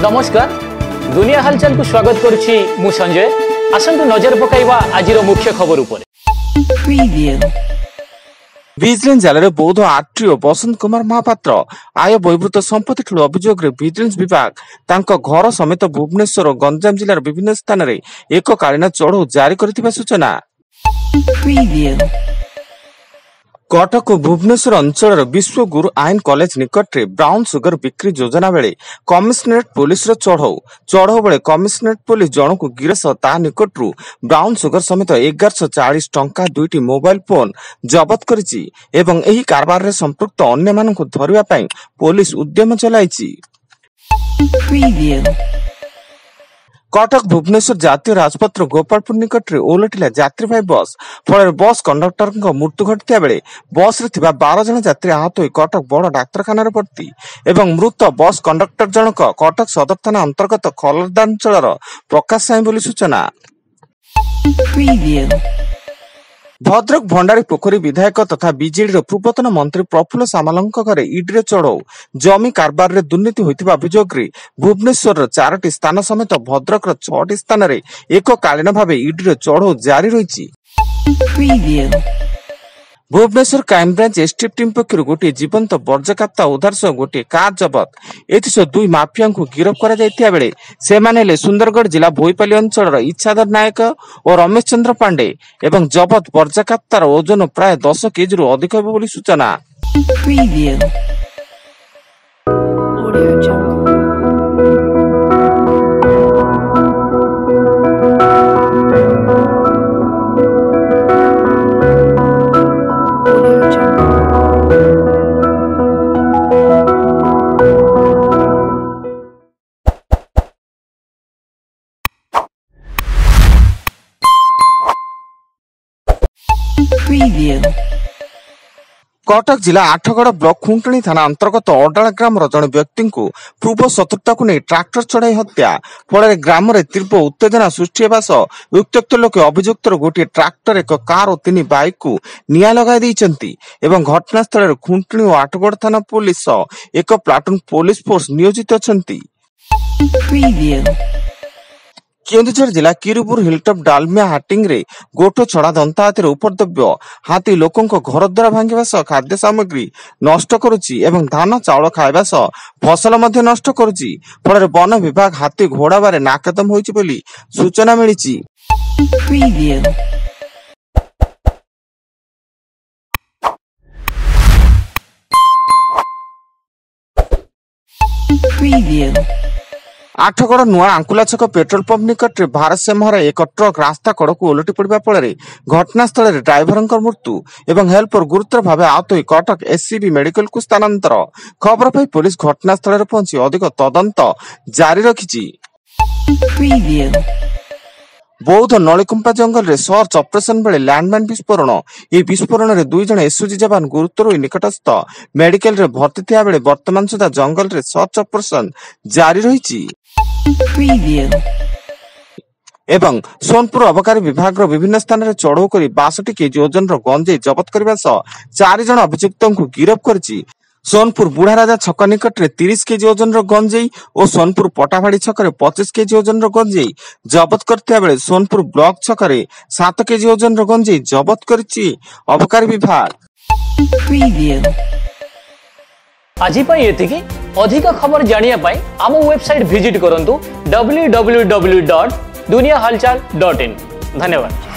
नमस्कार दुनिया हालचाल को स्वागत करुछि मु संजय। आसंतु नजर पकाइबा आजिर मुख्य खबर उपरे। विजिलेंस जाल बौद्ध आरटीओ बसंत कुमार महापात्र आय बहिर्भूत संपत्ति ठूल अभियोग विजिलेंस विभाग तांको घर समेत भुवनेश्वर और गंजाम जिलार विभिन्न स्थान में एककालीन चढ़ऊ जारी करथिबा सूचना। कटक और भुवनेश्वर अंचल विश्वगुरु आईन कॉलेज निकट में ब्राउन सुगर बिक्री योजना बेले कमिशनरेट पुलिस चढ़ऊ बेले कमिशनरेट पुलिस जन को गिरफ ता निकटू ब्राउन सुगर समेत 1140 टंका 2टी मोबाइल फोन जबत करिछि एवं एही कारबार रे संपृक्त अन्य मानकु धरिबा पई पुलिस उद्यम चलाइछि। कटक भुवनेश्वर जातीय राजपथ गोपालपुर निकट में ओलटिला यात्रीवाही बस फल बस कंडक्टर मृत्यु घटिया बेले बस रे 12 जन यात्री आहत हो कटक बड़ डाक्तखाना भर्ती एवं मृत बस कंडक्टर जनक कटक सदर थाना अंतर्गत खलदांचल प्रकाश साई बोली सूचना। भद्रक भंडारी पोखरी विधायक तथा बीजेडी पूर्वतन मंत्री प्रफुल्ल सामलଙ୍କ घरे ईडी चढ़ऊ जमी कारबार रे दुर्नीति होइतिबा अभियोग रे भुवनेश्वर 4टी स्थान समेत भद्रक 6टी स्थान रे एककालीन भावे ईडी चढ़ऊ जारी रहिछि। भुवनेश्वर क्राइमब्रांच एसटीएफ टीम पक्षर गोटे जीवंत बर्जकाप्ता उद्धार सह गोटे कार जबत एथिसह 2 माफिया को गिरफ्त करा जायतिया बेले सेमाने सुंदरगढ़ जिला बोईपाली अंचल इच्छाधर नायक और रमेश चंद्र पांडे एवं जबत बर्जकाप्तार ओजन प्राय 10 केजी रु अधिक होबो बोली सूचना। कटक जिला आठगड़ ब्लॉक खुंटणी थाना अंतर्गत अडाला ग्राम जड़े व्यक्ति को पूर्व शत्रुता को नहीं ट्राक्टर चढ़ाई हत्या फल ग्राम में तीव्र उत्तेजना सृष्टि होगा सह उत्त्यक्त लोके अभियुक्त गोटे ट्राक्टर एक कार और 3 बाइक को निया लगाई एवं घटनास्थल खुंटणी और आठगड़ थाना पुलिस एक प्लाटून पुलिस फोर्स नियोजित अच्छा। केन्दुझर जिला किरुपुर हिलटॉप डालमिया हाटिंग रे गोठो छड़ा दंता हाथी उपद्रव्य हाथी लोकों घर द्वारा भांगिबा सह खाद्य सामग्री नष्ट करुछि एवं धान चाउल खाइबा सह फसल मध्य नष्ट करुछि फल वन विभाग हाथी घोड़ा बारे नाकेदम होइछि बोली सूचना मिलिछि। आठगड़ नुआ आंकुला छक पेट्रोल पंप निकट में भारसाम्य एक ट्रक रास्ता कड़ को ओलटि पड़ा फल घटनास्थल में ड्राइवर मृत्यु एवं हेल्पर गुरुतर भाव आहत हो कटक एससीबी मेडिकल को स्थानांतर खबर पाई पुलिस घटनास्थल में पहुंची अधिक तदंत जारी रखिछि। बौद्ध नलिकुंपा जंगल में सर्च ऑपरेशन बेले लैंडमाइन विस्फोरण ये विस्फोरण में 2 जन एसओजी जवान गुरुतर हो निकटस्थ मेडिकल रे भर्ती थिया बेले वर्तमान सुधा जंगल रे सर्च ऑपरेशन जारी रहिछि। एवं सोनपुर अबकारी विभाग विभिन्न स्थान में चढ़ऊ कर 62 केजी ओजन गंजेई जबत करने 4 जन अभियुक्त को गिरफ्त करिछि। सोनपुर बुढ़ा राजा छक निकट में 30 केजी ओजन गंजेई और सोनपुर पटाभाड़ी छक 25 केजी ओजन गंजेई जबत करथिया बेले सोनपुर ब्लॉक छक 7 केजी ओजन गंजेई जबत करिछि अबकारी विभाग। आज एतिकी अधिक खबर जानिया पाई आम वेबसाइट विजिट करंतु www.duniyahalchal.in। धन्यवाद।